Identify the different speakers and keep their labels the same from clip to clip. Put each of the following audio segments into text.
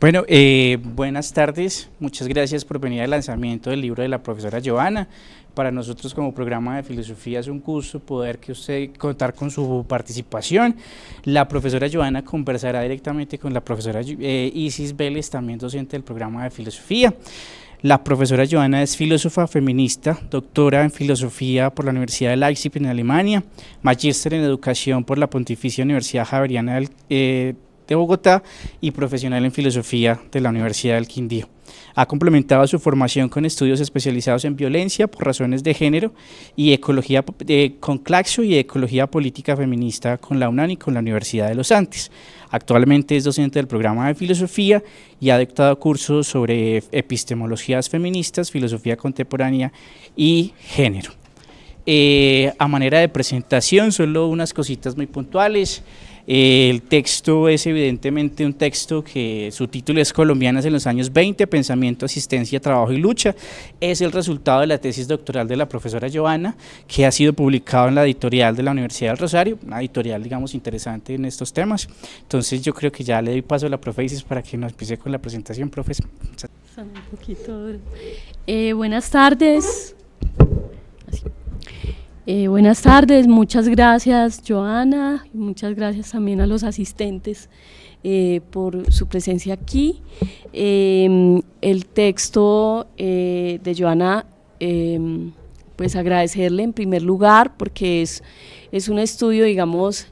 Speaker 1: Bueno, buenas tardes, muchas gracias por venir al lanzamiento del libro de la profesora Joana. Para nosotros como programa de filosofía es un gusto poder que usted contar con su participación. La profesora Joana conversará directamente con la profesora Isis Vélez, también docente del programa de filosofía. La profesora Joana es filósofa feminista, doctora en filosofía por la Universidad de Leipzig en Alemania, magíster en educación por la Pontificia Universidad Javeriana de Bogotá y profesional en filosofía de la Universidad del Quindío. Ha complementado su formación con estudios especializados en violencia por razones de género y ecología con Claxo y ecología política feminista con la UNAM y con la Universidad de los Andes. Actualmente es docente del programa de filosofía y ha dictado cursos sobre epistemologías feministas, filosofía contemporánea y género. A manera de presentación, solo unas cositas muy puntuales. El texto es evidentemente un texto que su título es Colombianas en los años 20, pensamiento, asistencia, trabajo y lucha. Es el resultado de la tesis doctoral de la profesora Joana, que ha sido publicado en la editorial de la Universidad del Rosario, una editorial, digamos, interesante en estos temas. Entonces yo creo que ya le doy paso a la profe Isis para que nos empiece con la presentación, profe.
Speaker 2: Un poquito. Buenas tardes. Buenas tardes, muchas gracias Joana, y muchas gracias también a los asistentes por su presencia aquí. El texto de Joana, pues agradecerle en primer lugar porque es un estudio, digamos,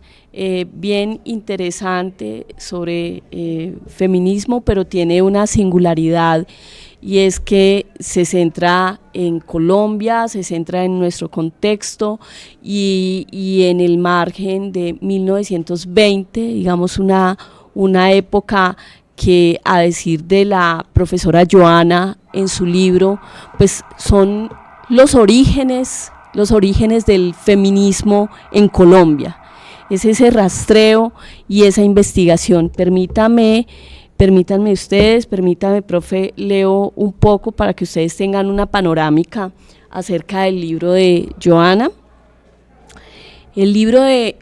Speaker 2: bien interesante sobre feminismo, pero tiene una singularidad, y es que se centra en Colombia, se centra en nuestro contexto y en el margen de 1920, digamos una época que, a decir de la profesora Joana en su libro, pues son los orígenes del feminismo en Colombia. Es ese rastreo y esa investigación. Permítame ustedes, profe, leo un poco para que ustedes tengan una panorámica acerca del libro de Joana. El libro de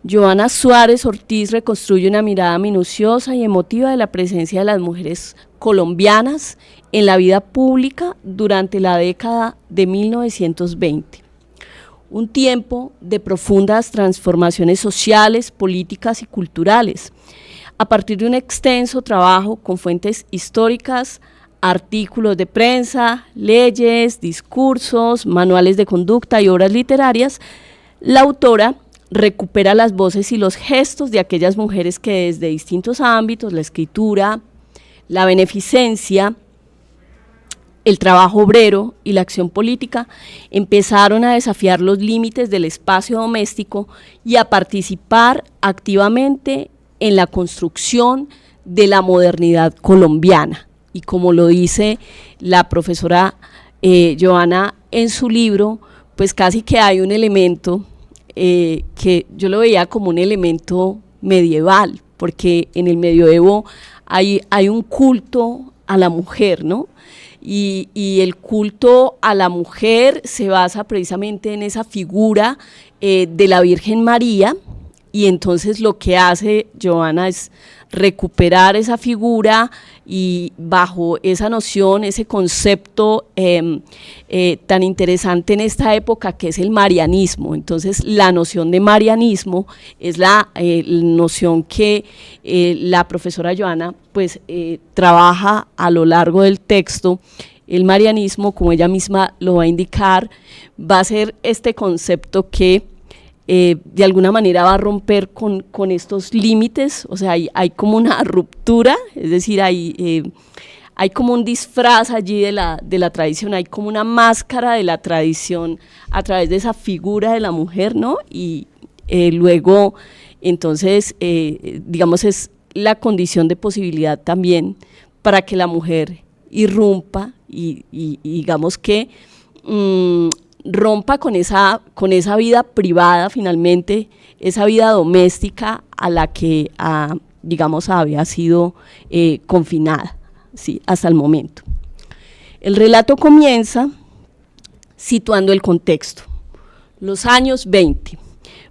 Speaker 2: Joana Suárez Ortiz reconstruye una mirada minuciosa y emotiva de la presencia de las mujeres colombianas en la vida pública durante la década de 1920. Un tiempo de profundas transformaciones sociales, políticas y culturales, a partir de un extenso trabajo con fuentes históricas, artículos de prensa, leyes, discursos, manuales de conducta y obras literarias. La autora recupera las voces y los gestos de aquellas mujeres que desde distintos ámbitos, la escritura, la beneficencia, el trabajo obrero y la acción política, empezaron a desafiar los límites del espacio doméstico y a participar activamente en la construcción de la modernidad colombiana. Y como lo dice la profesora Joana en su libro, pues casi que hay un elemento que yo lo veía como un elemento medieval, porque en el medioevo hay un culto a la mujer, ¿no? Y el culto a la mujer se basa precisamente en esa figura de la Virgen María, y entonces lo que hace Joana es recuperar esa figura y bajo esa noción, ese concepto tan interesante en esta época que es el marianismo. Entonces la noción de marianismo es la noción que la profesora Joana pues trabaja a lo largo del texto. El marianismo, como ella misma lo va a indicar, va a ser este concepto que de alguna manera va a romper con estos límites. O sea, hay como una ruptura, es decir, hay como un disfraz allí de la tradición, hay como una máscara de la tradición a través de esa figura de la mujer, ¿no? Y luego, entonces, digamos, es la condición de posibilidad también para que la mujer irrumpa y digamos que rompa con esa vida privada, finalmente, esa vida doméstica a la que, digamos, había sido confinada, ¿sí?, hasta el momento. El relato comienza situando el contexto. Los años 20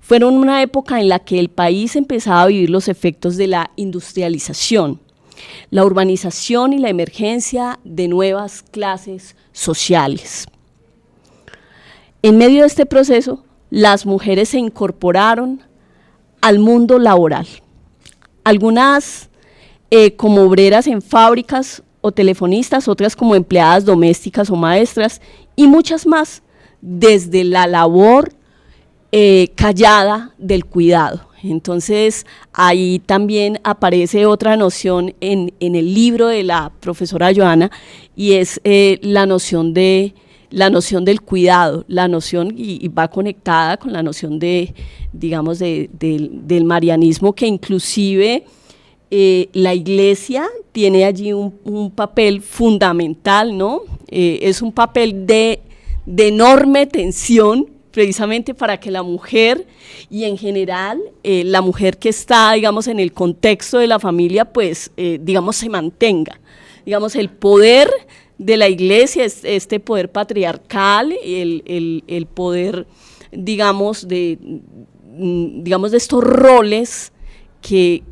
Speaker 2: fueron una época en la que el país empezaba a vivir los efectos de la industrialización, la urbanización y la emergencia de nuevas clases sociales. En medio de este proceso, las mujeres se incorporaron al mundo laboral. Algunas como obreras en fábricas o telefonistas, otras como empleadas domésticas o maestras, y muchas más desde la labor callada del cuidado. Entonces, ahí también aparece otra noción en el libro de la profesora Johanna, y es la noción del cuidado, la noción, y va conectada con la noción digamos, del marianismo, que inclusive la Iglesia tiene allí un papel fundamental, ¿no? Es un papel de enorme tensión, precisamente para que la mujer, y en general la mujer que está, digamos, en el contexto de la familia, pues, digamos, se mantenga. Digamos, el poder de la Iglesia, este poder patriarcal, el poder, digamos, de estos roles que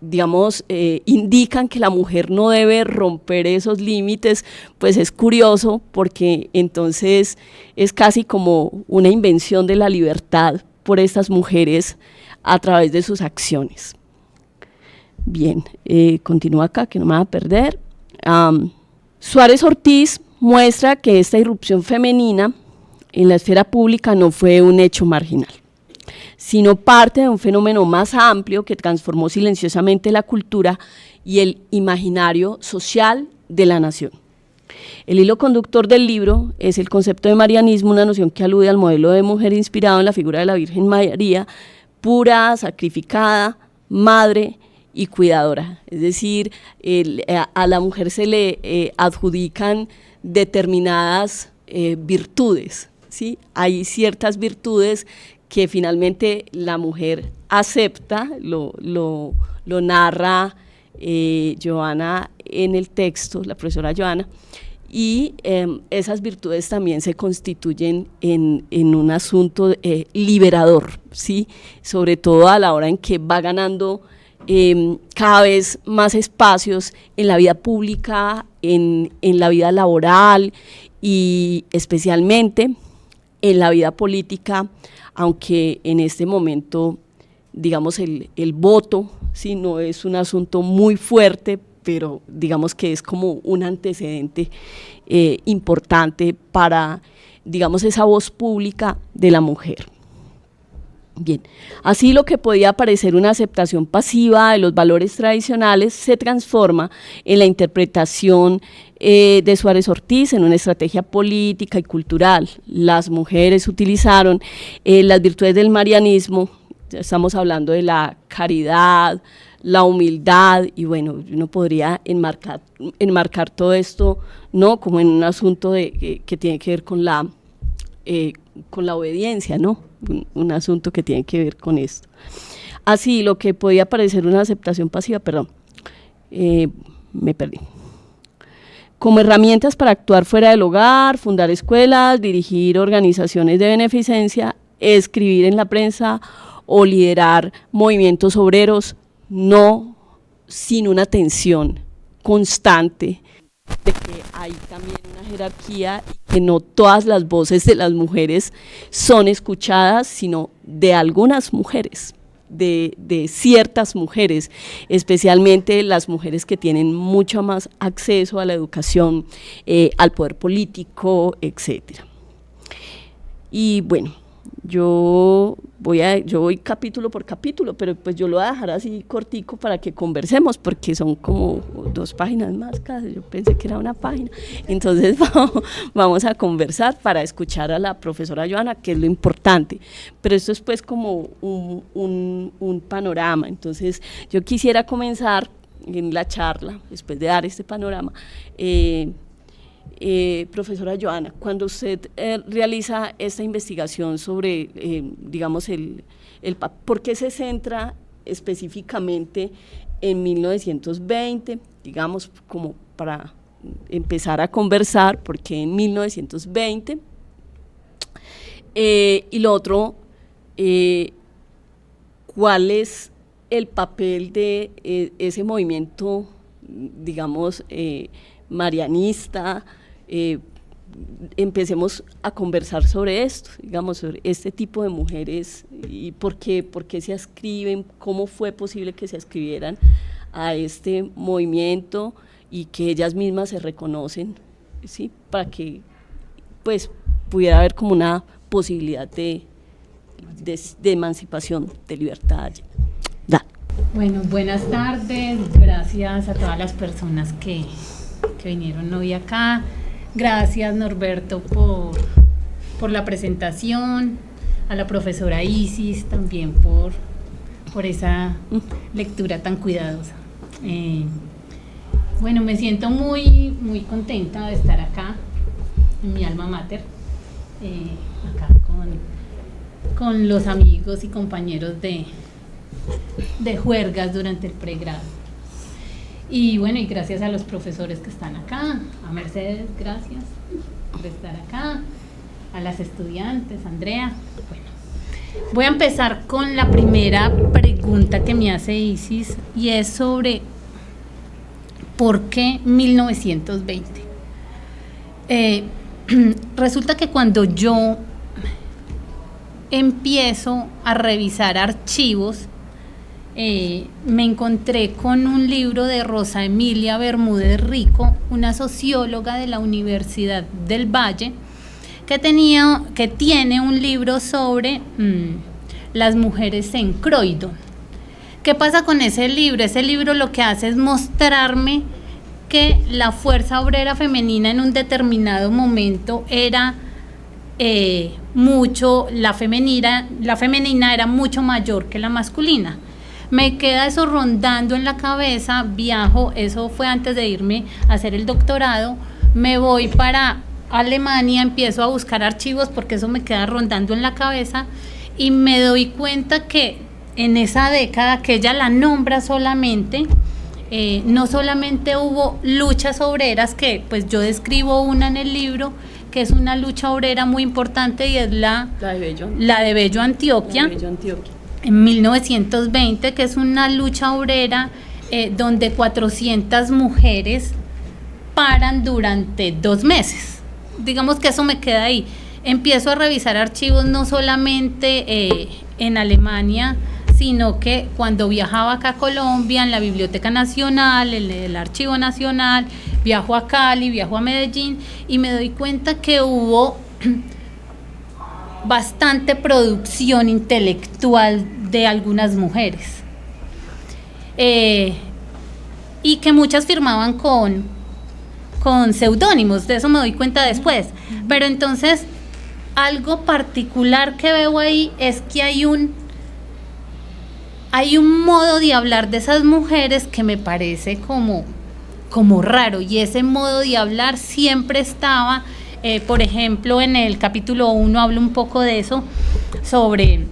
Speaker 2: digamos, indican que la mujer no debe romper esos límites, pues es curioso, porque entonces es casi como una invención de la libertad por estas mujeres a través de sus acciones. Bien, continúo acá, que no me va a perder. Suárez Ortiz muestra que esta irrupción femenina en la esfera pública no fue un hecho marginal, sino parte de un fenómeno más amplio que transformó silenciosamente la cultura y el imaginario social de la nación. El hilo conductor del libro es el concepto de marianismo, una noción que alude al modelo de mujer inspirado en la figura de la Virgen María, pura, sacrificada, madre y cuidadora. Es decir, a la mujer se le adjudican determinadas virtudes, ¿sí? Hay ciertas virtudes que finalmente la mujer acepta, lo narra Johanna en el texto, la profesora Johanna, y esas virtudes también se constituyen en un asunto liberador, ¿sí? Sobre todo a la hora en que va ganando cada vez más espacios en la vida pública, en la vida laboral y especialmente en la vida política, aunque en este momento, digamos, el voto, ¿sí? No es un asunto muy fuerte, pero digamos que es como un antecedente importante para, digamos, esa voz pública de la mujer. Bien, así lo que podía parecer una aceptación pasiva de los valores tradicionales se transforma en la interpretación de Suárez Ortiz en una estrategia política y cultural. Las mujeres utilizaron las virtudes del marianismo, estamos hablando de la caridad, la humildad, y bueno, uno podría enmarcar todo esto, ¿no? Como en un asunto que tiene que ver con la obediencia, ¿no? Un asunto que tiene que ver con esto. Así, lo que podía parecer una aceptación pasiva, me perdí. Como herramientas para actuar fuera del hogar, fundar escuelas, dirigir organizaciones de beneficencia, escribir en la prensa o liderar movimientos obreros, no sin una tensión constante de que hay también una jerarquía y que no todas las voces de las mujeres son escuchadas, sino de algunas mujeres, de ciertas mujeres, especialmente las mujeres que tienen mucho más acceso a la educación, al poder político, etcétera. Y bueno, yo voy capítulo por capítulo, pero pues yo lo voy a dejar así cortico para que conversemos, porque son como 2 páginas más casi, yo pensé que era una página. Entonces vamos a conversar para escuchar a la profesora Johanna, que es lo importante, pero esto es pues como un panorama. Entonces yo quisiera comenzar en la charla, después de dar este panorama, profesora Johanna, cuando usted realiza esta investigación sobre, digamos, ¿por qué se centra específicamente en 1920? Digamos, como para empezar a conversar, ¿por qué en 1920? Y lo otro, ¿cuáles el papel de ese movimiento, digamos, marianista. Empecemos a conversar sobre esto, digamos, sobre este tipo de mujeres y por qué se ascriben, cómo fue posible que se ascribieran a este movimiento y que ellas mismas se reconocen, ¿sí? Para que pues pudiera haber como una posibilidad de emancipación, de libertad.
Speaker 3: Bueno, buenas tardes, gracias a todas las personas que vinieron hoy acá. Gracias, Norberto, por la presentación, a la profesora Isis también por esa lectura tan cuidadosa. Bueno, me siento muy contenta de estar acá, en mi alma mater, acá con los amigos y compañeros de juergas durante el pregrado. Y bueno, y gracias a los profesores que están acá, a Mercedes, gracias por estar acá, a las estudiantes, Andrea. Bueno, voy a empezar con la primera pregunta que me hace Isis, y es sobre ¿por qué 1920? Resulta que cuando yo empiezo a revisar archivos, me encontré con un libro de Rosa Emilia Bermúdez Rico, una socióloga de la Universidad del Valle, que tiene un libro sobre las mujeres en Croydon. ¿Qué pasa con ese libro? Ese libro lo que hace es mostrarme que la fuerza obrera femenina en un determinado momento era la femenina era mucho mayor que la masculina. Me queda eso rondando en la cabeza, viajo, eso fue antes de irme a hacer el doctorado, me voy para Alemania, empiezo a buscar archivos porque eso me queda rondando en la cabeza y me doy cuenta que en esa década que ella la nombra solamente, no solamente hubo luchas obreras, que pues yo describo una en el libro, que es una lucha obrera muy importante y es la de Bello, Antioquia. En 1920, que es una lucha obrera donde 400 mujeres paran durante 2 meses. Digamos que eso me queda ahí. Empiezo a revisar archivos no solamente en Alemania, sino que cuando viajaba acá a Colombia, en la Biblioteca Nacional, en el Archivo Nacional, viajo a Cali, viajo a Medellín y me doy cuenta que hubo bastante producción intelectual de algunas mujeres y que muchas firmaban con seudónimos, de eso me doy cuenta después, pero entonces algo particular que veo ahí es que hay un modo de hablar de esas mujeres que me parece como raro, y ese modo de hablar siempre estaba. Por ejemplo, en el capítulo 1 hablo un poco de eso, sobre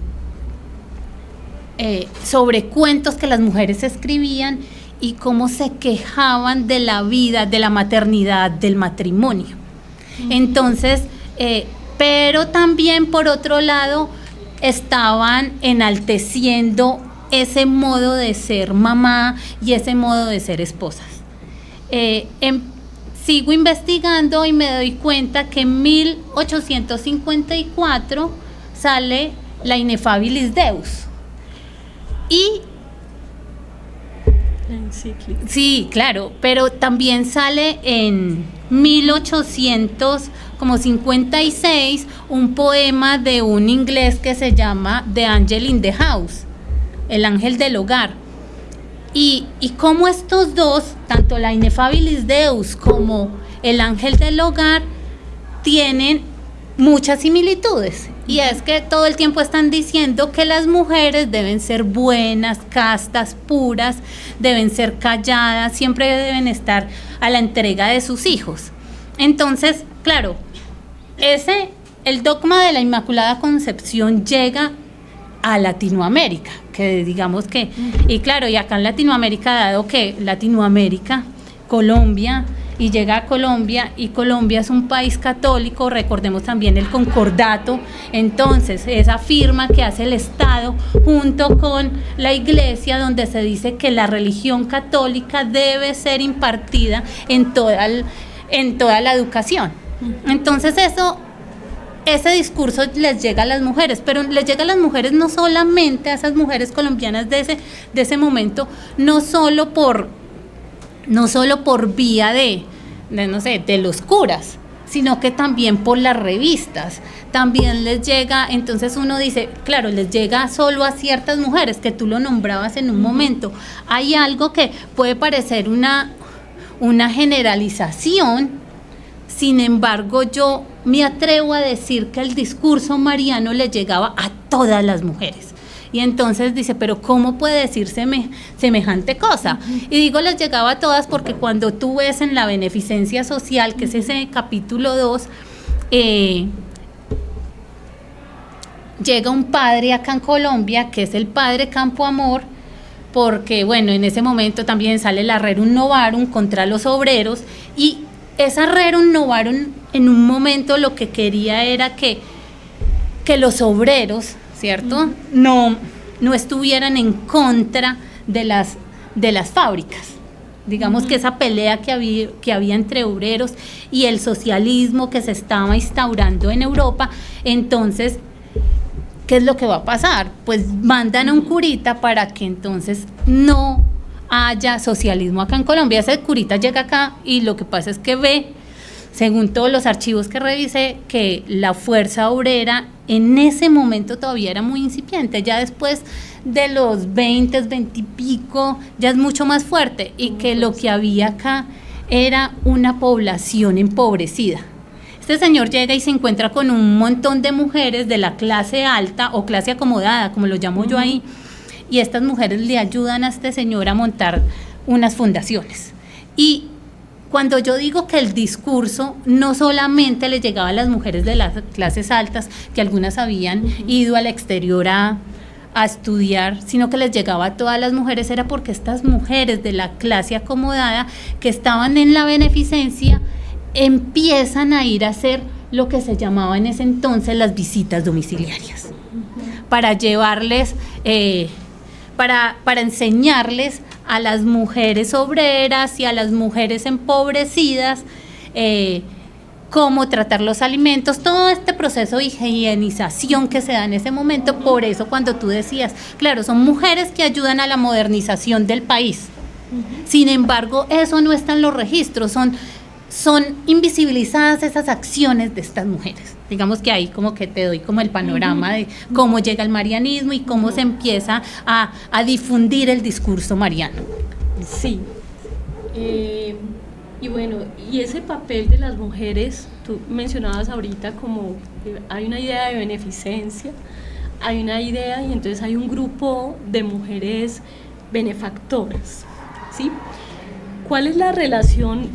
Speaker 3: cuentos que las mujeres escribían y cómo se quejaban de la vida, de la maternidad, del matrimonio. Entonces, pero también por otro lado estaban enalteciendo ese modo de ser mamá y ese modo de ser esposas. Sigo investigando y me doy cuenta que en 1854 sale la Ineffabilis Deus. Y sí, claro, pero también sale en 1856 un poema de un inglés que se llama The Angel in the House, el ángel del hogar. Y como estos dos, tanto la Ineffabilis Deus como el ángel del hogar, tienen muchas similitudes, y es que todo el tiempo están diciendo que las mujeres deben ser buenas, castas, puras, deben ser calladas, siempre deben estar a la entrega de sus hijos. Entonces, claro, el dogma de la Inmaculada Concepción llega a Latinoamérica, que digamos que, y claro, y acá en Latinoamérica, dado que Latinoamérica, Colombia, y llega a Colombia, y Colombia es un país católico, recordemos también el concordato. Entonces esa firma que hace el Estado junto con la Iglesia, donde se dice que la religión católica debe ser impartida en toda la educación. Entonces ese discurso les llega a las mujeres, pero les llega a las mujeres no solamente a esas mujeres colombianas de ese momento, no solo por vía de los curas, sino que también por las revistas. También les llega, entonces uno dice, claro, les llega solo a ciertas mujeres, que tú lo nombrabas en un momento. Hay algo que puede parecer una generalización. Sin embargo, yo me atrevo a decir que el discurso mariano le llegaba a todas las mujeres. Y entonces dice, pero ¿cómo puede decir semejante cosa? Y digo, les llegaba a todas porque cuando tú ves en la beneficencia social, que es ese capítulo 2, llega un padre acá en Colombia, que es el padre Campo Amor, porque bueno, en ese momento también sale el Rerum Novarum contra los obreros, y esa Rerum Novarum en un momento lo que quería era que los obreros, ¿cierto?, no estuvieran en contra de las fábricas. Digamos que esa pelea que había entre obreros y el socialismo que se estaba instaurando en Europa. Entonces, ¿qué es lo que va a pasar? Pues mandan a un curita para que entonces no haya socialismo acá en Colombia. Ese curita llega acá y lo que pasa es que ve, según todos los archivos que revisé, que la fuerza obrera en ese momento todavía era muy incipiente. Ya después de los 20 y pico ya es mucho más fuerte, y que lo que había acá era una población empobrecida. Este señor llega y se encuentra con un montón de mujeres de la clase alta o clase acomodada, como lo llamo yo ahí, y estas mujeres le ayudan a este señor a montar unas fundaciones. Y cuando yo digo que el discurso no solamente le llegaba a las mujeres de las clases altas, que algunas habían ido al exterior a estudiar, sino que les llegaba a todas las mujeres, era porque estas mujeres de la clase acomodada que estaban en la beneficencia empiezan a ir a hacer lo que se llamaba en ese entonces las visitas domiciliarias, para llevarles, para enseñarles a las mujeres obreras y a las mujeres empobrecidas cómo tratar los alimentos, todo este proceso de higienización que se da en ese momento. Por eso cuando tú decías, claro, son mujeres que ayudan a la modernización del país. Sin embargo, eso no está en los registros, son invisibilizadas esas acciones de estas mujeres. Digamos que ahí como que te doy como el panorama de cómo llega el marianismo y cómo se empieza a difundir el discurso mariano.
Speaker 2: Sí. Y bueno, y ese papel de las mujeres, tú mencionabas ahorita como hay una idea de beneficencia, hay una idea, y entonces hay un grupo de mujeres benefactoras, ¿sí? ¿Cuál es la relación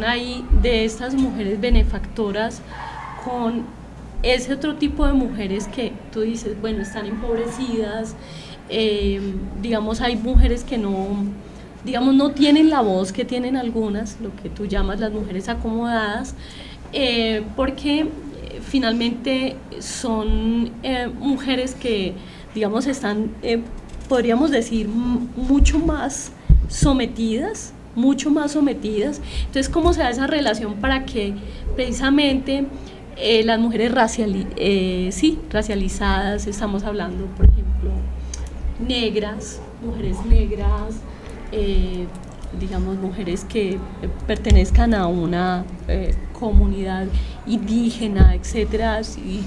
Speaker 2: ahí de estas mujeres benefactoras con ese otro tipo de mujeres que tú dices, bueno, están empobrecidas, digamos, hay mujeres que no tienen la voz que tienen algunas, lo que tú llamas las mujeres acomodadas, porque finalmente son mujeres que, digamos, están, podríamos decir, mucho más sometidas. Entonces, ¿cómo se da esa relación para que precisamente las mujeres racializadas, estamos hablando, por ejemplo, mujeres negras, digamos, mujeres que pertenezcan a una comunidad indígena, etcétera, y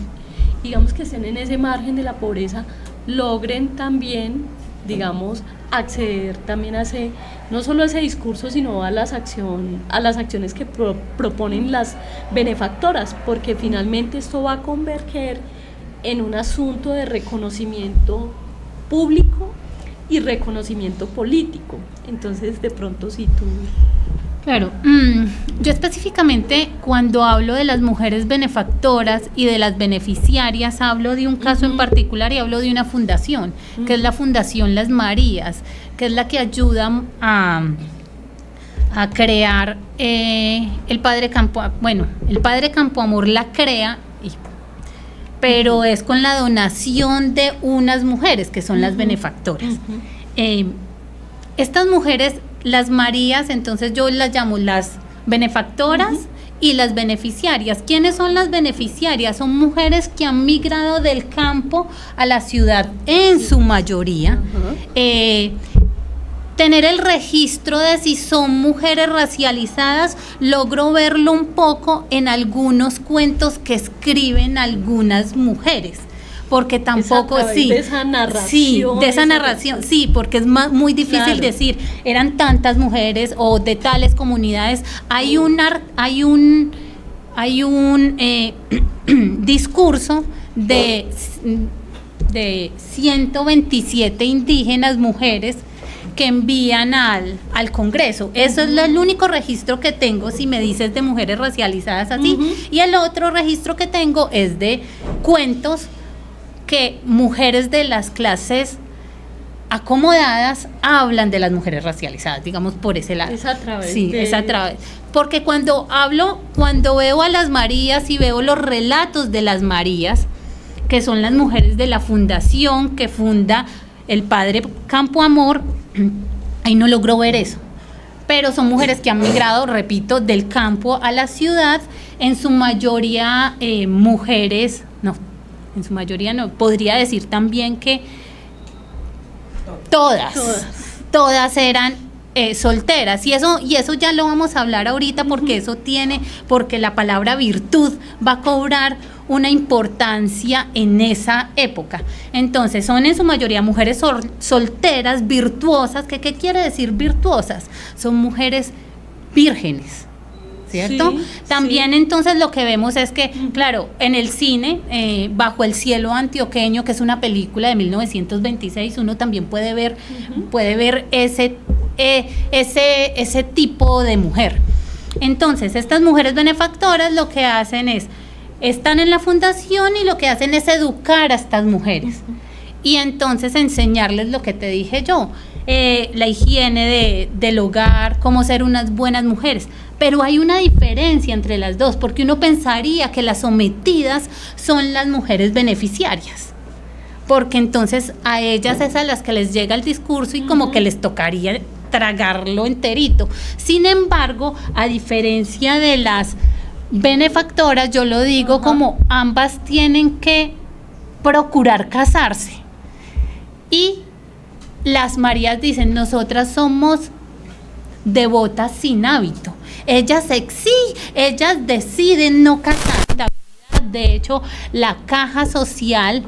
Speaker 2: digamos que estén en ese margen de la pobreza, logren también, digamos, acceder también a ese, no solo a ese discurso, sino a las acciones que proponen las benefactoras, porque finalmente esto va a converger en un asunto de reconocimiento público y reconocimiento político. Entonces, de pronto, si tú...
Speaker 3: Claro, yo específicamente cuando hablo de las mujeres benefactoras y de las beneficiarias, hablo de un caso en particular y hablo de una fundación, que es la Fundación Las Marías, que es la que ayuda a a crear el Padre Campoamor la crea, pero es con la donación de unas mujeres que son las benefactoras. Estas mujeres, las Marías, entonces yo las llamo las benefactoras y las beneficiarias. ¿Quiénes son las beneficiarias? Son mujeres que han migrado del campo a la ciudad en su mayoría. Tener el registro de si son mujeres racializadas, logro verlo un poco en algunos cuentos que escriben algunas mujeres, porque tampoco,
Speaker 2: de esa narración.
Speaker 3: Sí, de esa narración, sí, porque es muy difícil decir, eran tantas mujeres o de tales comunidades. Hay un discurso de 127 indígenas mujeres que envían al Congreso. Eso es el único registro que tengo, si me dices de mujeres racializadas así. Y el otro registro que tengo es de cuentos que mujeres de las clases acomodadas hablan de las mujeres racializadas, digamos, por ese lado.
Speaker 2: Es a través.
Speaker 3: Sí, es a través. Porque cuando veo a las Marías y veo los relatos de las Marías, que son las mujeres de la fundación que funda el Padre Campoamor, ahí no logro ver eso. Pero son mujeres que han migrado, repito, del campo a la ciudad, en su mayoría mujeres, no, en su mayoría no, podría decir también que todas eran solteras, y eso ya lo vamos a hablar ahorita, porque porque la palabra virtud va a cobrar una importancia en esa época. Entonces son en su mayoría mujeres solteras, virtuosas. ¿Qué quiere decir virtuosas? Son mujeres vírgenes, ¿cierto? Sí, también entonces lo que vemos es que, claro, en el cine, Bajo el cielo antioqueño, que es una película de 1926, uno también puede ver ese tipo de mujer. Entonces, estas mujeres benefactoras lo que hacen están en la fundación y lo que hacen es educar a estas mujeres. Y entonces enseñarles lo que te dije yo, la higiene del hogar, cómo ser unas buenas mujeres. Pero hay una diferencia entre las dos, porque uno pensaría que las sometidas son las mujeres beneficiarias, porque entonces a ellas es a las que les llega el discurso y como que les tocaría tragarlo enterito. Sin embargo, a diferencia de las benefactoras, yo lo digo como ambas tienen que procurar casarse. Y las Marías dicen, nosotras somos devotas sin hábito. Ellas deciden no casarse. De hecho, la caja social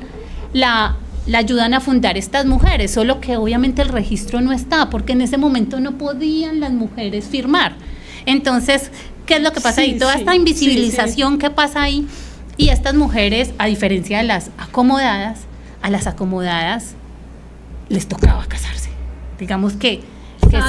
Speaker 3: la ayudan a fundar estas mujeres, solo que obviamente el registro no está, porque en ese momento no podían las mujeres firmar. Entonces, ¿qué es lo que pasa ahí? Toda esta invisibilización que pasa ahí, y estas mujeres, a diferencia de las acomodadas, a las acomodadas les tocaba casarse. Digamos que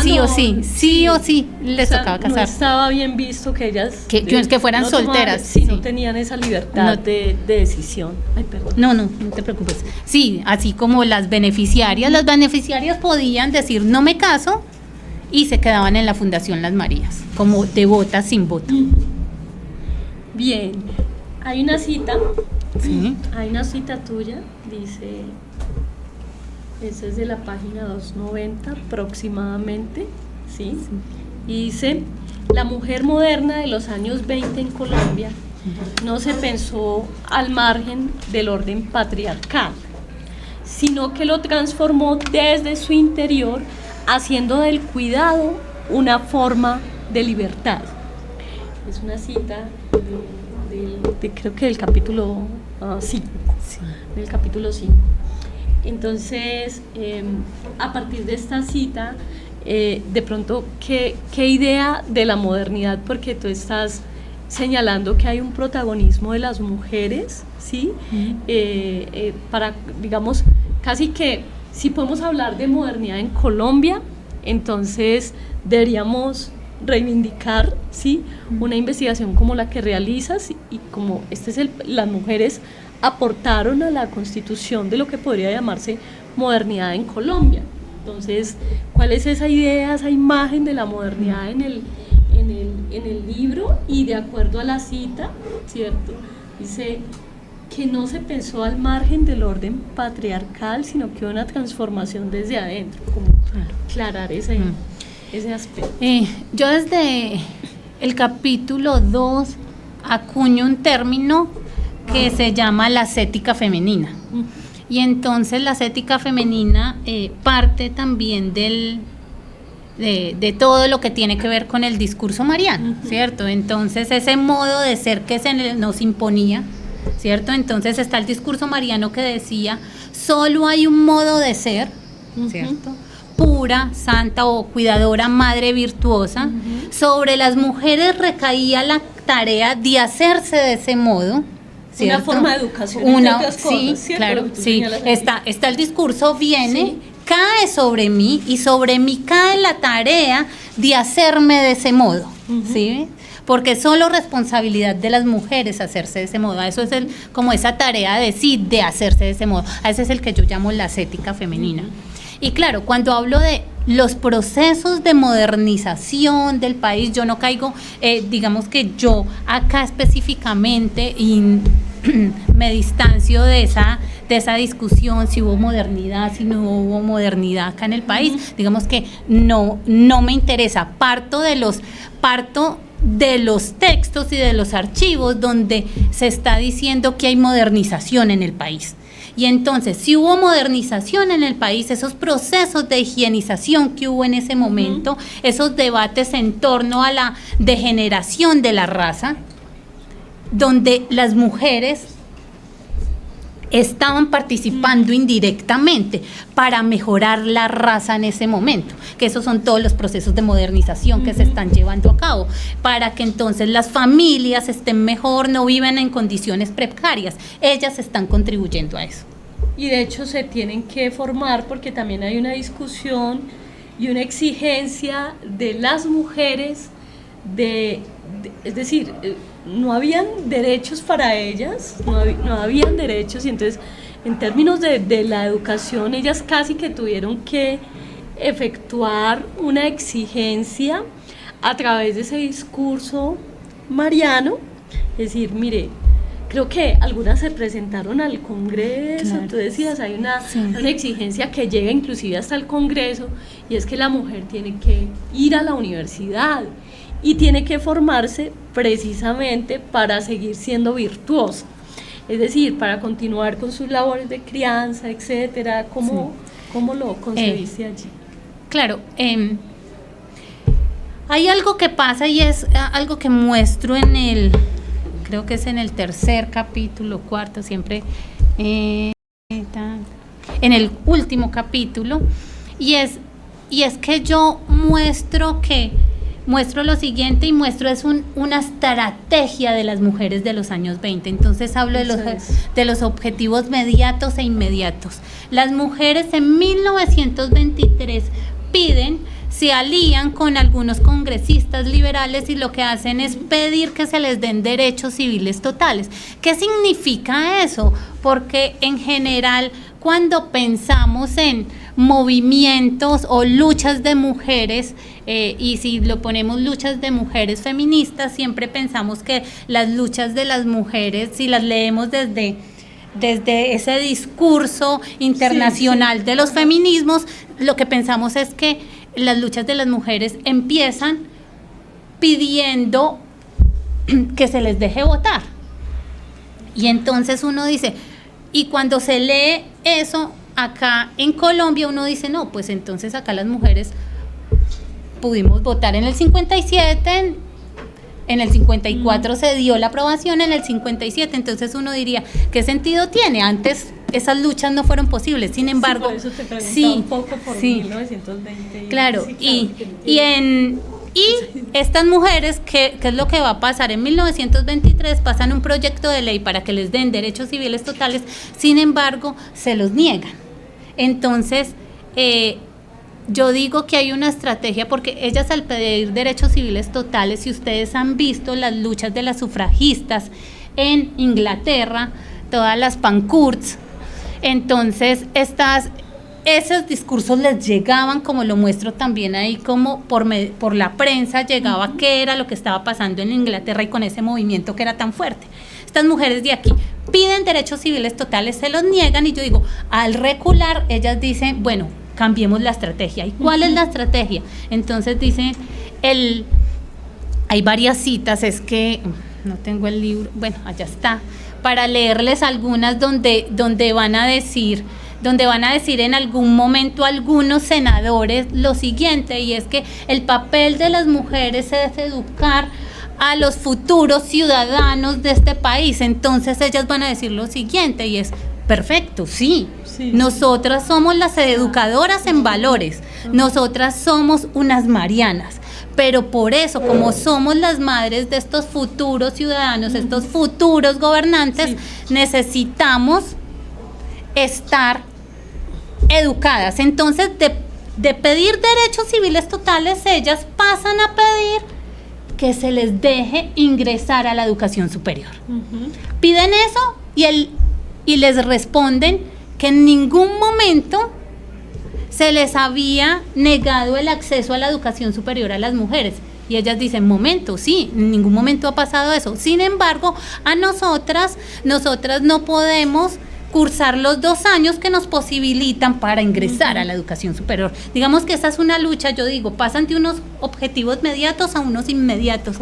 Speaker 3: sí o sí les tocaba casarse.
Speaker 2: No estaba bien visto que ellas
Speaker 3: que fueran
Speaker 2: no
Speaker 3: solteras.
Speaker 2: No tenían esa libertad de decisión. Ay, perdón.
Speaker 3: No te preocupes. Sí, así como las beneficiarias podían decir no me caso, y se quedaban en la Fundación Las Marías, como devotas sin voto.
Speaker 2: Bien, hay una cita.
Speaker 3: Sí.
Speaker 2: Hay una cita tuya, dice, esa es de la página 290 aproximadamente, ¿sí? Y dice, la mujer moderna de los años 20 en Colombia no se pensó al margen del orden patriarcal, sino que lo transformó desde su interior, haciendo del cuidado una forma de libertad. Es una cita creo que del capítulo 5. Del capítulo 5. Entonces, a partir de esta cita, de pronto, ¿qué idea de la modernidad? Porque tú estás señalando que hay un protagonismo de las mujeres, ¿sí? Para, digamos, casi que si podemos hablar de modernidad en Colombia, entonces deberíamos reivindicar, ¿sí?, una investigación como la que realizas, y como las mujeres aportaron a la constitución de lo que podría llamarse modernidad en Colombia. Entonces, ¿cuál es esa idea, esa imagen de la modernidad en el libro? Y de acuerdo a la cita, ¿cierto? Dice que no se pensó al margen del orden patriarcal, sino que una transformación desde adentro, como aclarar ese aspecto.
Speaker 3: Yo desde el capítulo 2 acuño un término que se llama la ascética femenina. Y entonces la ascética femenina parte también de todo lo que tiene que ver con el discurso mariano, ¿cierto? Entonces ese modo de ser que se nos imponía, ¿cierto? Entonces está el discurso mariano que decía, solo hay un modo de ser, ¿cierto? Pura, santa o cuidadora, madre virtuosa. Sobre las mujeres recaía la tarea de hacerse de ese modo, ¿cierto?
Speaker 2: Una forma de educación.
Speaker 3: Sí, claro, sí. Está el discurso, viene, cae sobre mí y sobre mí cae la tarea de hacerme de ese modo, ¿sí? Porque es solo responsabilidad de las mujeres hacerse de ese modo. Eso es como esa tarea de hacerse de ese modo. A ese es el que yo llamo la ascética femenina. Y claro, cuando hablo de los procesos de modernización del país, yo no caigo, digamos que yo acá específicamente me distancio de esa discusión, si hubo modernidad, si no hubo modernidad acá en el país. Digamos que no me interesa, parto de los textos y de los archivos donde se está diciendo que hay modernización en el país. Y entonces, si hubo modernización en el país, esos procesos de higienización que hubo en ese momento, esos debates en torno a la degeneración de la raza, donde las mujeres estaban participando indirectamente para mejorar la raza en ese momento, que esos son todos los procesos de modernización que se están llevando a cabo, para que entonces las familias estén mejor, no viven en condiciones precarias. Ellas están contribuyendo a eso.
Speaker 2: Y de hecho se tienen que formar porque también hay una discusión y una exigencia de las mujeres es decir, no habían derechos para ellas, no habían derechos, y entonces en términos de la educación ellas casi que tuvieron que efectuar una exigencia a través de ese discurso mariano, es decir, mire, creo que algunas se presentaron al Congreso, claro. Tú decías, hay una exigencia que llega inclusive hasta el Congreso, y es que la mujer tiene que ir a la universidad y tiene que formarse precisamente para seguir siendo virtuosa, es decir, para continuar con sus labores de crianza, etcétera. ¿Cómo lo concebiste allí?
Speaker 3: Claro, hay algo que pasa y es algo que muestro creo que es en el tercer capítulo, cuarto, siempre en el último capítulo, y es que yo muestro lo siguiente, y muestro una estrategia de las mujeres de los años 20. Entonces hablo de los objetivos mediatos e inmediatos. Las mujeres en 1923 se alían con algunos congresistas liberales y lo que hacen es pedir que se les den derechos civiles totales. ¿Qué significa eso? Porque en general, cuando pensamos en movimientos o luchas de mujeres, y si lo ponemos luchas de mujeres feministas, siempre pensamos que las luchas de las mujeres, si las leemos desde ese discurso internacional de los feminismos, lo que pensamos es que las luchas de las mujeres empiezan pidiendo que se les deje votar. Y entonces uno dice, y cuando se lee eso acá en Colombia, uno dice, no, pues entonces acá las mujeres pudimos votar en el 57, en el 54 se dio la aprobación, en el 57, entonces uno diría, ¿qué sentido tiene? Antes esas luchas no fueron posibles, sin embargo,
Speaker 2: por eso te preguntaba un poco por 1920.
Speaker 3: Claro, y estas mujeres, ¿qué es lo que va a pasar? En 1923 pasan un proyecto de ley para que les den derechos civiles totales, sin embargo, se los niegan. Entonces, yo digo que hay una estrategia, porque ellas al pedir derechos civiles totales, si ustedes han visto las luchas de las sufragistas en Inglaterra, todas las pancourts, entonces estas esos discursos les llegaban, como lo muestro también ahí, como por la prensa llegaba qué era lo que estaba pasando en Inglaterra y con ese movimiento que era tan fuerte. Estas mujeres de aquí piden derechos civiles totales, se los niegan, y yo digo, al recular, ellas dicen, bueno, cambiemos la estrategia. ¿Y cuál es la estrategia? Entonces dicen, hay varias citas, es que no tengo el libro, bueno, allá está, para leerles algunas donde van a decir en algún momento algunos senadores lo siguiente, y es que el papel de las mujeres es educar a los futuros ciudadanos de este país. Entonces ellas van a decir lo siguiente, y es, perfecto, sí. Nosotras somos las educadoras en valores, nosotras somos unas Marianas, pero por eso, como somos las madres de estos futuros ciudadanos, estos futuros gobernantes, necesitamos estar educadas. Entonces, de pedir derechos civiles totales, ellas pasan a pedir que se les deje ingresar a la educación superior. Piden eso y les responden que en ningún momento se les había negado el acceso a la educación superior a las mujeres. Y ellas dicen, momento, sí, en ningún momento ha pasado eso. Sin embargo, a nosotras no podemos cursar los 2 años que nos posibilitan para ingresar a la educación superior. Digamos que esa es una lucha, yo digo, pasan de unos objetivos mediatos a unos inmediatos.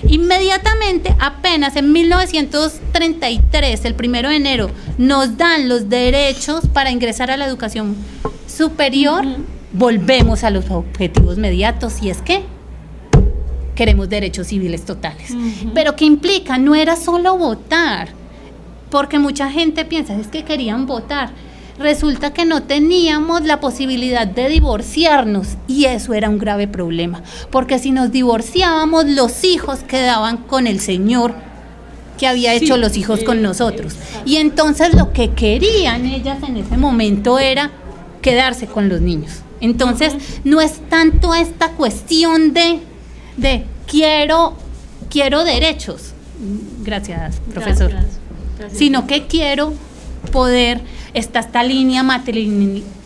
Speaker 3: Inmediatamente, apenas en 1933, el 1 de enero, nos dan los derechos para ingresar a la educación superior, volvemos a los objetivos mediatos, y es que queremos derechos civiles totales. Pero ¿qué implica? No era solo votar, porque mucha gente piensa, es que querían votar. Resulta que no teníamos la posibilidad de divorciarnos, y eso era un grave problema, porque si nos divorciábamos, los hijos quedaban con el señor que había hecho los hijos con nosotros. Y entonces lo que querían ellas en ese momento era quedarse con los niños. Entonces no es tanto esta cuestión de quiero derechos, gracias profesor, gracias. Sino que quiero poder, esta línea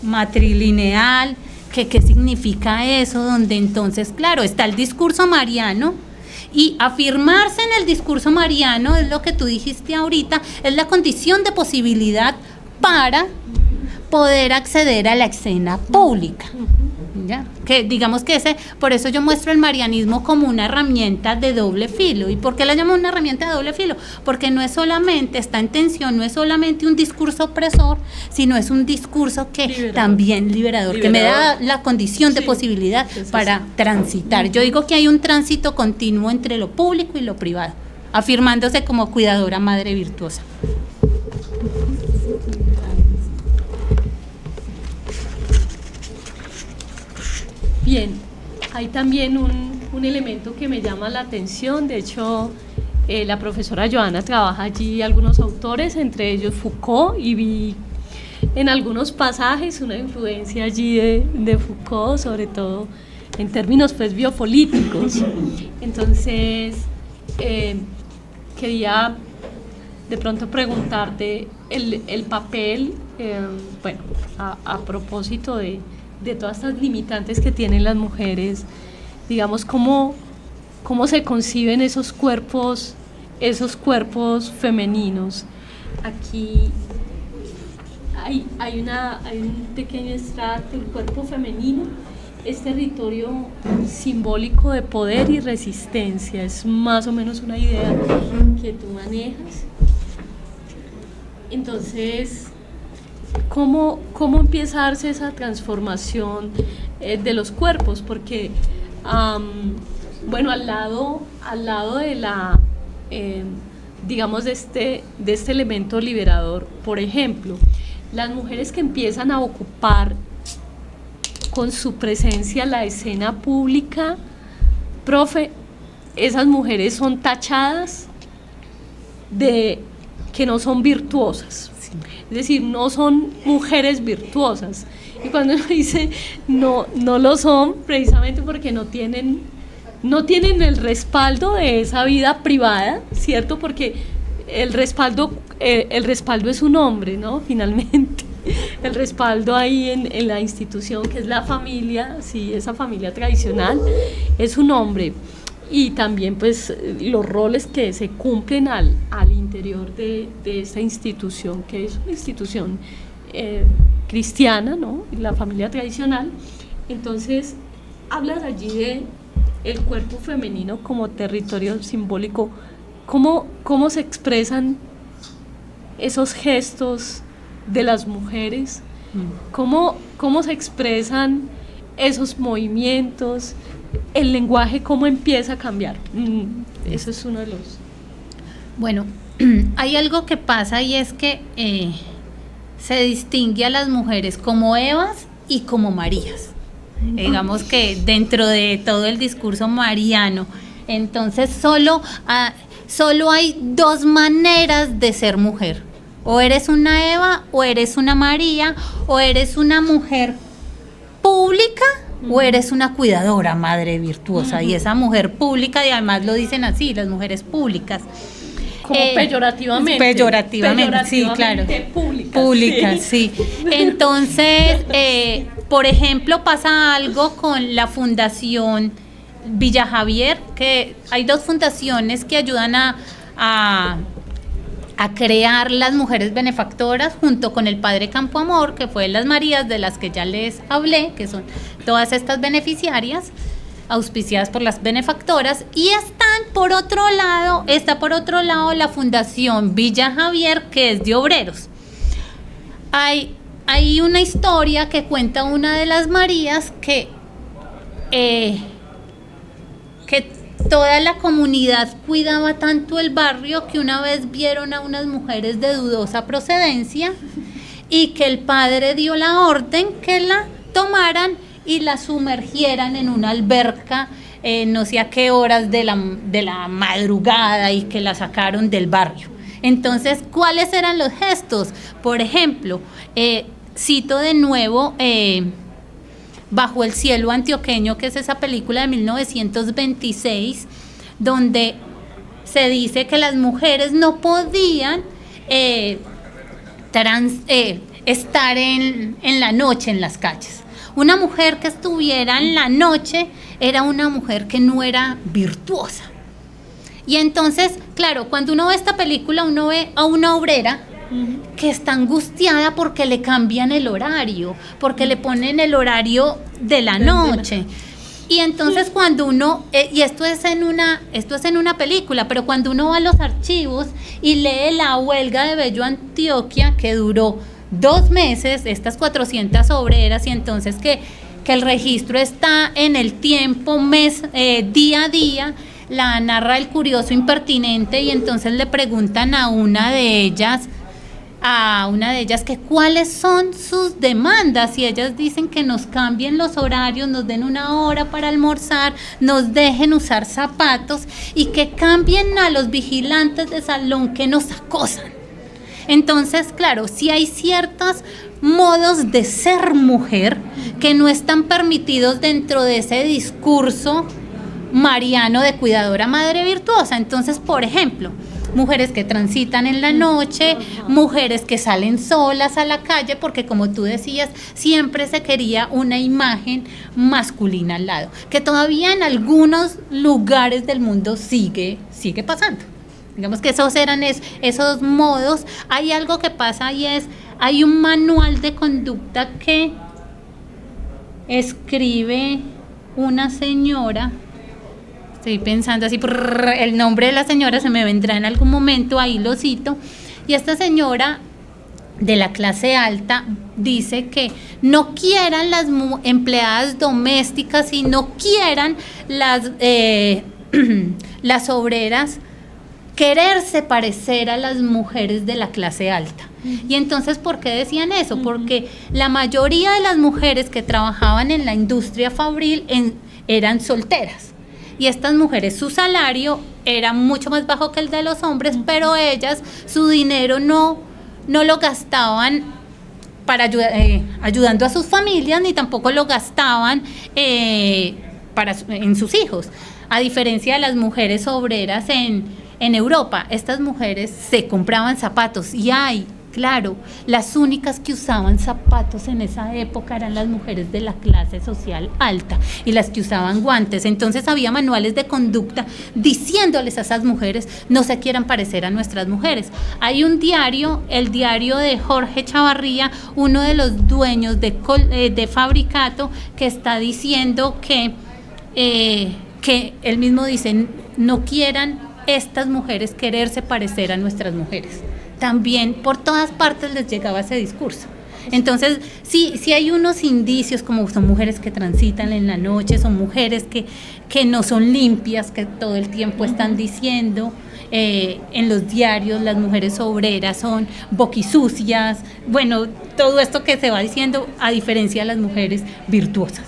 Speaker 3: matrilineal, ¿qué significa eso? Donde entonces, claro, está el discurso mariano, y afirmarse en el discurso mariano, es lo que tú dijiste ahorita, es la condición de posibilidad para poder acceder a la escena pública. ¿Ya? Que digamos que por eso yo muestro el marianismo como una herramienta de doble filo. ¿Y por qué la llamo una herramienta de doble filo? Porque no es solamente, está en tensión, no es solamente un discurso opresor, sino es un discurso que también liberador, que me da la condición de posibilidad para transitar. Yo digo que hay un tránsito continuo entre lo público y lo privado, afirmándose como cuidadora madre virtuosa.
Speaker 2: Bien, hay también un elemento que me llama la atención. De hecho, la profesora Johanna trabaja allí algunos autores, entre ellos Foucault, y vi en algunos pasajes una influencia allí de Foucault, sobre todo en términos pues biopolíticos. Entonces, quería de pronto preguntarte el papel, bueno, a propósito de todas estas limitantes que tienen las mujeres, digamos, cómo se conciben esos cuerpos femeninos. Aquí hay un pequeño extracto. El cuerpo femenino es territorio simbólico de poder y resistencia, es más o menos una idea que tú manejas. Entonces, ¿cómo empieza a darse esa transformación de los cuerpos? Porque, bueno, al lado de la, digamos, de este elemento liberador, por ejemplo, las mujeres que empiezan a ocupar con su presencia la escena pública, profe, esas mujeres son tachadas de que no son virtuosas. Es decir, no son mujeres virtuosas. Y cuando uno dice no lo son, precisamente porque no tienen el respaldo de esa vida privada, ¿cierto? Porque el respaldo es un hombre, ¿no? Finalmente. el respaldo ahí en la institución, que es la familia, sí, esa familia tradicional, es un hombre. Y también pues los roles que se cumplen al interior de esta institución, que es una institución cristiana, ¿no? La familia tradicional. Entonces hablas allí de el cuerpo femenino como territorio simbólico. ¿Cómo se expresan esos gestos de las mujeres? ¿Cómo se expresan esos movimientos? El lenguaje, ¿cómo empieza a cambiar? Eso es uno de los...
Speaker 3: Bueno, hay algo que pasa y es que se distingue a las mujeres como Evas y como Marías. Digamos que dentro de todo el discurso mariano, entonces solo hay dos maneras de ser mujer. O eres una Eva, o eres una María, o eres una mujer pública, o eres una cuidadora, madre virtuosa. Y esa mujer pública, y además lo dicen así, las mujeres públicas.
Speaker 2: Como peyorativamente.
Speaker 3: Peyorativamente, sí, claro. Públicas, sí. Entonces, por ejemplo, pasa algo con la Fundación Villa Javier, que hay dos fundaciones que ayudan a crear las mujeres benefactoras junto con el Padre Campo Amor, que fue las Marías de las que ya les hablé, que son todas estas beneficiarias auspiciadas por las benefactoras, y está por otro lado la Fundación Villa Javier, que es de obreros. Hay una historia que cuenta una de las Marías que toda la comunidad cuidaba tanto el barrio que una vez vieron a unas mujeres de dudosa procedencia y que el padre dio la orden que la tomaran y la sumergieran en una alberca, no sé a qué horas de la madrugada, y que la sacaron del barrio. Entonces, ¿cuáles eran los gestos? Por ejemplo, cito de nuevo Bajo el cielo antioqueño, que es esa película de 1926, donde se dice que las mujeres no podían estar en la noche en las calles. Una mujer que estuviera en la noche era una mujer que no era virtuosa. Y entonces, claro, cuando uno ve esta película, uno ve a una obrera que está angustiada porque le cambian el horario, porque le ponen el horario de la noche. Y entonces cuando uno, y esto es en una película, pero cuando uno va a los archivos y lee la huelga de Bello Antioquia, que duró 2 meses, estas 400 obreras, y entonces que el registro está en el tiempo, día a día, la narra el curioso impertinente, y entonces le preguntan a una de ellas que cuáles son sus demandas, y ellas dicen que nos cambien los horarios, nos den 1 hora para almorzar, nos dejen usar zapatos y que cambien a los vigilantes de salón que nos acosan. Entonces, claro, sí hay ciertos modos de ser mujer que no están permitidos dentro de ese discurso mariano de cuidadora madre virtuosa. Entonces, por ejemplo, mujeres que transitan en la noche, mujeres que salen solas a la calle, porque como tú decías, siempre se quería una imagen masculina al lado, que todavía en algunos lugares del mundo sigue pasando. Digamos que esos eran esos modos. Hay algo que pasa y hay un manual de conducta que escribe una señora. Estoy pensando así, el nombre de la señora se me vendrá en algún momento, ahí lo cito. Y esta señora de la clase alta dice que no quieran las empleadas domésticas y no quieran las obreras quererse parecer a las mujeres de la clase alta. Y entonces, ¿por qué decían eso? Porque la mayoría de las mujeres que trabajaban en la industria fabril eran solteras. Y estas mujeres, su salario era mucho más bajo que el de los hombres, pero ellas, su dinero no lo gastaban ayudando a sus familias, ni tampoco lo gastaban en sus hijos. A diferencia de las mujeres obreras en Europa, estas mujeres se compraban zapatos, y hay Claro, las únicas que usaban zapatos en esa época eran las mujeres de la clase social alta y las que usaban guantes. Entonces había manuales de conducta diciéndoles a esas mujeres no se quieran parecer a nuestras mujeres. Hay un diario, el diario de Jorge Chavarría, uno de los dueños de Fabricato, que está diciendo que él mismo dice no quieran estas mujeres quererse parecer a nuestras mujeres. También por todas partes les llegaba ese discurso. Entonces, sí hay unos indicios, como son mujeres que transitan en la noche, son mujeres que no son limpias, que todo el tiempo están diciendo, en los diarios las mujeres obreras son boquisucias, bueno, todo esto que se va diciendo, a diferencia de las mujeres virtuosas.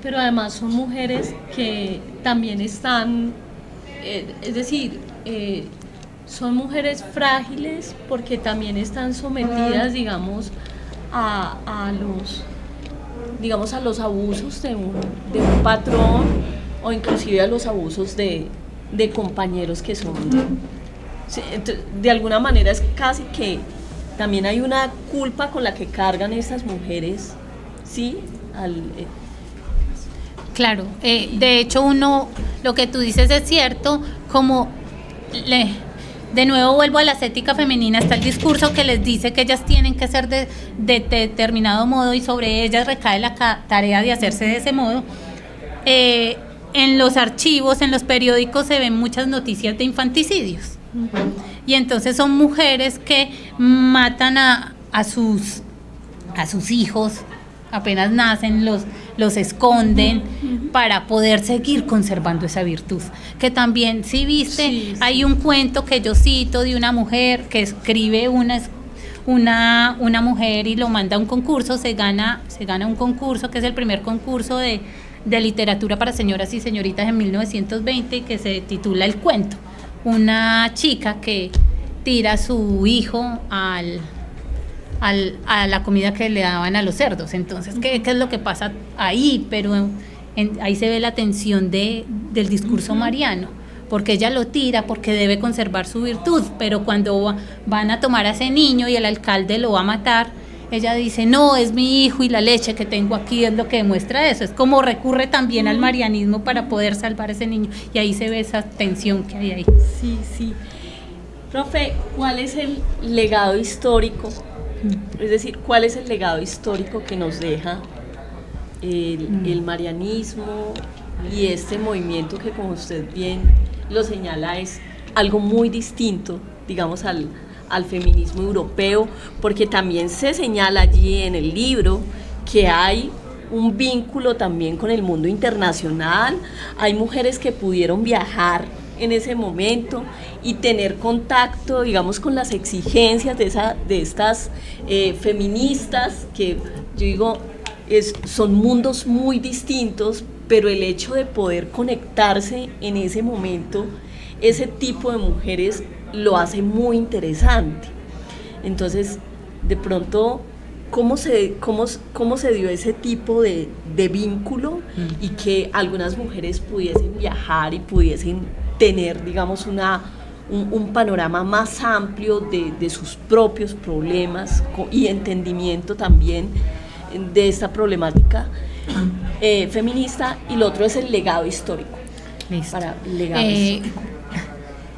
Speaker 2: Pero además son mujeres que también están, es decir, son mujeres frágiles porque también están sometidas, digamos, a los abusos de un patrón o inclusive a los abusos de compañeros que son, de alguna manera es casi que también hay una culpa con la que cargan estas mujeres, ¿sí?
Speaker 3: Claro, de hecho lo que tú dices es cierto, como de nuevo vuelvo a la ascética femenina, está el discurso que les dice que ellas tienen que ser de determinado modo y sobre ellas recae la tarea de hacerse de ese modo. En los archivos, en los periódicos se ven muchas noticias de infanticidios. Y entonces son mujeres que matan a sus hijos, apenas nacen, los esconden para poder seguir conservando esa virtud. Que también, si viste, sí. Hay un cuento que yo cito de una mujer que escribe una mujer y lo manda a un concurso, se gana un concurso que es el primer concurso de literatura para señoras y señoritas en 1920, que se titula El cuento. Una chica que tira a su hijo a la comida que le daban a los cerdos. Entonces, ¿qué es lo que pasa ahí? Pero ahí se ve la tensión del discurso mariano, porque ella lo tira porque debe conservar su virtud, pero cuando van a tomar a ese niño y el alcalde lo va a matar, ella dice, no, es mi hijo y la leche que tengo aquí es lo que demuestra eso. Es como recurre también al marianismo para poder salvar a ese niño, y ahí se ve esa tensión que hay ahí.
Speaker 2: Sí. Profe, ¿cuál es el legado histórico? Es decir, ¿cuál es el legado histórico que nos deja el marianismo y este movimiento que, como usted bien lo señala, es algo muy distinto, digamos, al feminismo europeo? Porque también se señala allí en el libro que hay un vínculo también con el mundo internacional, hay mujeres que pudieron viajar en ese momento y tener contacto, digamos, con las exigencias de estas feministas, que yo digo, son mundos muy distintos, pero el hecho de poder conectarse en ese momento, ese tipo de mujeres lo hace muy interesante. Entonces, de pronto, ¿cómo se dio ese tipo de vínculo y que algunas mujeres pudiesen viajar y pudiesen tener, digamos, un panorama más amplio de sus propios problemas y entendimiento también de esta problemática feminista? Y lo otro es el legado histórico.
Speaker 3: Listo.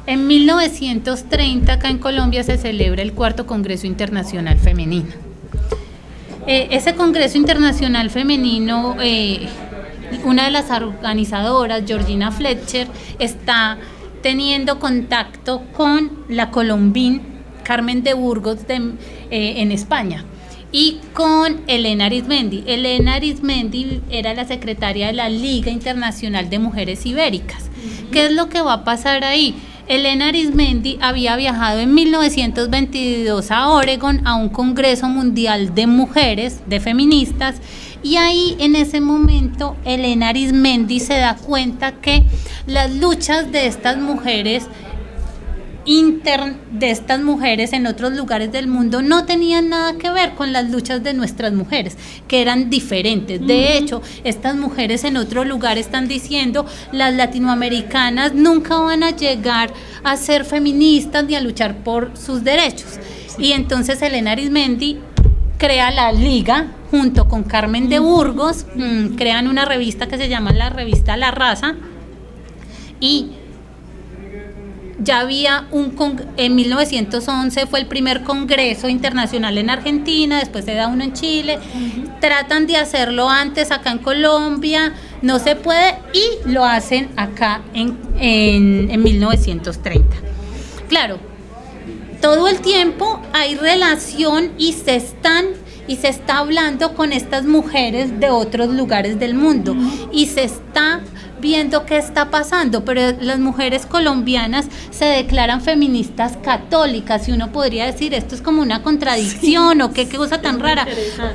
Speaker 3: En 1930 acá en Colombia se celebra el 4º Congreso Internacional Femenino. Ese Congreso Internacional Femenino, una de las organizadoras, Georgina Fletcher, está teniendo contacto con la Colombín Carmen de Burgos en España, y con Elena Arizmendi. Elena Arizmendi era la secretaria de la Liga Internacional de Mujeres Ibéricas. ¿Qué es lo que va a pasar ahí? Elena Arizmendi había viajado en 1922 a Oregón a un Congreso Mundial de Mujeres, de feministas, y ahí en ese momento Elena Arizmendi se da cuenta que las luchas de estas mujeres de estas mujeres en otros lugares del mundo no tenían nada que ver con las luchas de nuestras mujeres, que eran diferentes. De hecho, estas mujeres en otro lugar están diciendo, las latinoamericanas nunca van a llegar a ser feministas ni a luchar por sus derechos. Y entonces Elena Arizmendi crea la Liga junto con Carmen de Burgos, crean una revista que se llama la revista La Raza, y ya había en 1911 fue el primer congreso internacional en Argentina, después se da uno en Chile, tratan de hacerlo antes acá en Colombia, no se puede, y lo hacen acá en 1930. Claro, todo el tiempo hay relación y se está hablando con estas mujeres de otros lugares del mundo, y se está viendo qué está pasando, pero las mujeres colombianas se declaran feministas católicas, y uno podría decir, esto es como una contradicción, o qué cosa tan rara,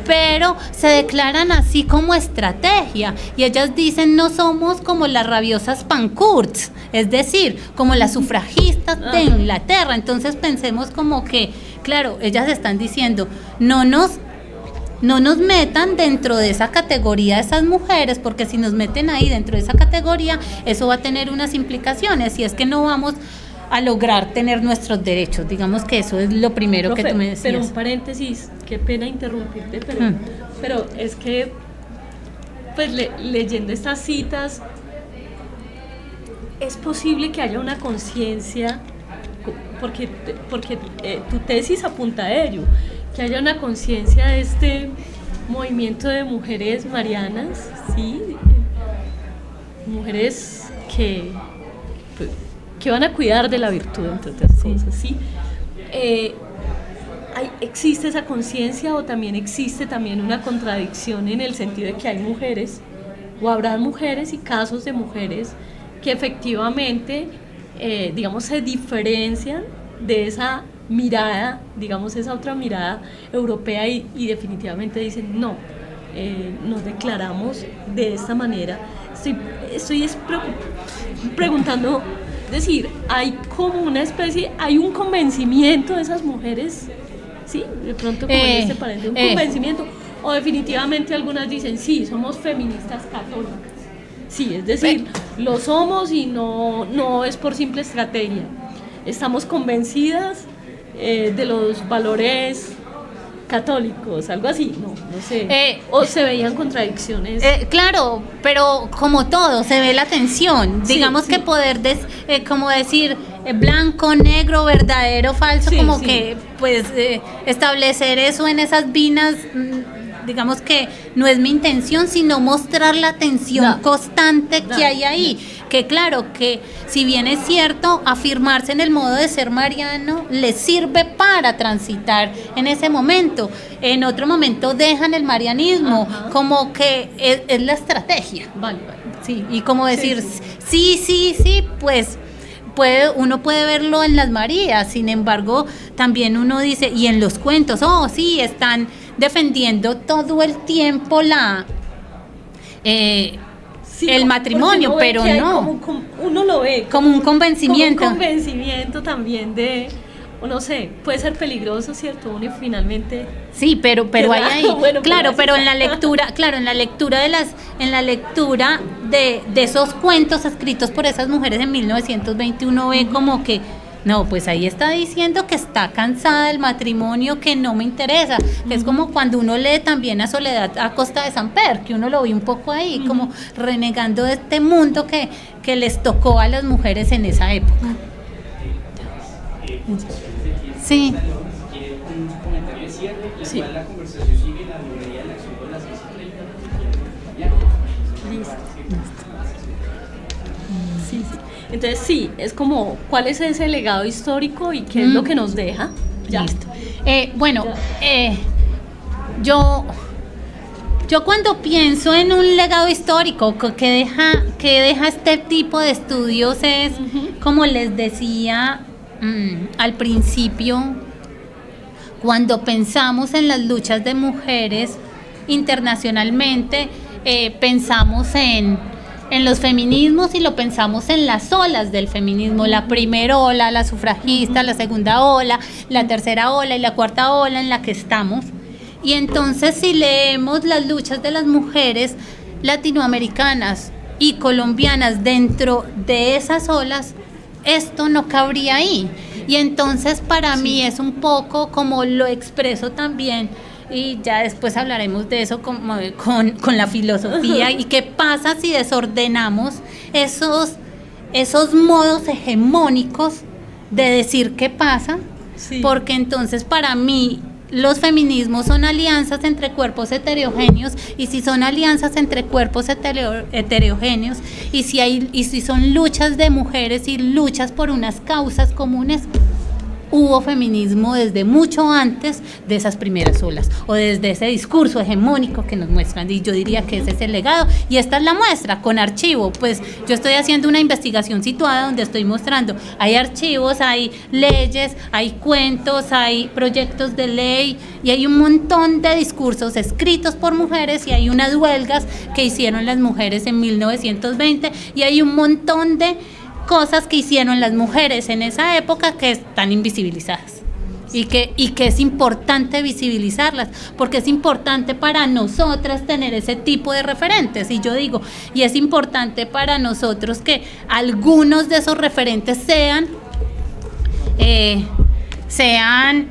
Speaker 3: pero se declaran así como estrategia, y ellas dicen, no somos como las rabiosas Pankhurst, es decir, como las sufragistas de Inglaterra. Entonces pensemos como que, claro, ellas están diciendo, no nos metan dentro de esa categoría de esas mujeres, porque si nos meten ahí dentro de esa categoría, eso va a tener unas implicaciones, y es que no vamos a lograr tener nuestros derechos. Digamos que eso es lo primero. Profe, que tú me decías.
Speaker 2: Pero un paréntesis, qué pena interrumpirte, pero es que, pues leyendo estas citas, es posible que haya una conciencia, porque tu tesis apunta a ello, que haya una conciencia de este movimiento de mujeres marianas, ¿sí? Mujeres que van a cuidar de la virtud, entre otras cosas, ¿sí? ¿Existe esa conciencia, o también existe una contradicción en el sentido de que hay mujeres, o habrá mujeres y casos de mujeres que efectivamente, digamos, se diferencian de esa mirada, digamos, esa otra mirada europea, y definitivamente dicen, no, nos declaramos de esta manera? Estoy preguntando, es decir, hay como una especie, hay un convencimiento de esas mujeres, ¿sí? De pronto como en este paréntesis, un convencimiento, o definitivamente algunas dicen, sí, somos feministas católicas. Sí, es decir, lo somos, y no es por simple estrategia. Estamos convencidas de los valores católicos, algo así, no sé. O se veían contradicciones.
Speaker 3: Claro, pero como todo, se ve la tensión. Digamos que poder, como decir, blanco, negro, verdadero, falso, que pues establecer eso en esas binas. Digamos que no es mi intención, sino mostrar la tensión constante que hay ahí. Que claro, que si bien es cierto, afirmarse en el modo de ser mariano les sirve para transitar en ese momento. En otro momento dejan el marianismo, como que es la estrategia. Vale. Sí, y como decir, sí, pues uno puede verlo en las Marías, sin embargo, también uno dice, y en los cuentos, sí, están defendiendo todo el tiempo el matrimonio, pero no.
Speaker 2: Uno lo ve
Speaker 3: como un convencimiento.
Speaker 2: Como un convencimiento también de, no sé, puede ser peligroso, ¿cierto? Uno finalmente.
Speaker 3: Sí, pero hay ahí. Bueno, claro, pero en la lectura, en la lectura de esos cuentos escritos por esas mujeres en 1921 ve como que no, pues ahí está diciendo que está cansada del matrimonio, que no me interesa. Es como cuando uno lee también a Soledad Acosta de Samper, que uno lo ve un poco ahí, como renegando de este mundo que les tocó a las mujeres en esa época. Sí.
Speaker 1: Sí. La conversación sigue en la librería de la acción de las 6:30.
Speaker 2: Listo. Sí. Entonces es como, ¿cuál es ese legado histórico y qué es lo que nos deja?
Speaker 3: Ya. Listo. Yo cuando pienso en un legado histórico que deja este tipo de estudios es, como les decía al principio, cuando pensamos en las luchas de mujeres internacionalmente, pensamos en en los feminismos y lo pensamos en las olas del feminismo, la primera ola, la sufragista, la segunda ola, la tercera ola y la cuarta ola en la que estamos. Y entonces si leemos las luchas de las mujeres latinoamericanas y colombianas dentro de esas olas, esto no cabría ahí. Y entonces para mí es un poco como lo expreso también, y ya después hablaremos de eso con la filosofía y qué pasa si desordenamos esos modos hegemónicos de decir qué pasa, porque entonces para mí los feminismos son alianzas entre cuerpos heterogéneos, y si son alianzas entre cuerpos heterogéneos y si son luchas de mujeres y luchas por unas causas comunes, hubo feminismo desde mucho antes de esas primeras olas o desde ese discurso hegemónico que nos muestran, y yo diría que ese es el legado, y esta es la muestra con archivo. Pues yo estoy haciendo una investigación situada donde estoy mostrando, hay archivos, hay leyes, hay cuentos, hay proyectos de ley y hay un montón de discursos escritos por mujeres, y hay unas huelgas que hicieron las mujeres en 1920 y hay un montón de cosas que hicieron las mujeres en esa época que están invisibilizadas, y que es importante visibilizarlas, porque es importante para nosotras tener ese tipo de referentes. Y yo digo, y es importante para nosotros que algunos de esos referentes sean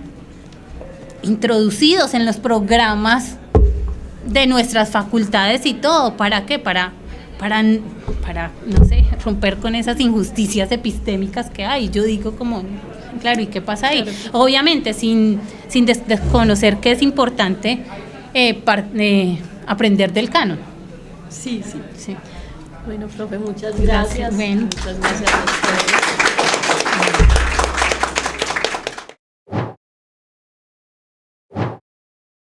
Speaker 3: introducidos en los programas de nuestras facultades y todo. ¿Para qué? Para no sé, romper con esas injusticias epistémicas que hay. Yo digo como, claro, ¿y qué pasa ahí? Claro. Obviamente sin desconocer que es importante aprender del canon.
Speaker 2: Sí. Bueno, profe, muchas gracias.
Speaker 3: Bueno.
Speaker 2: Muchas gracias a ustedes.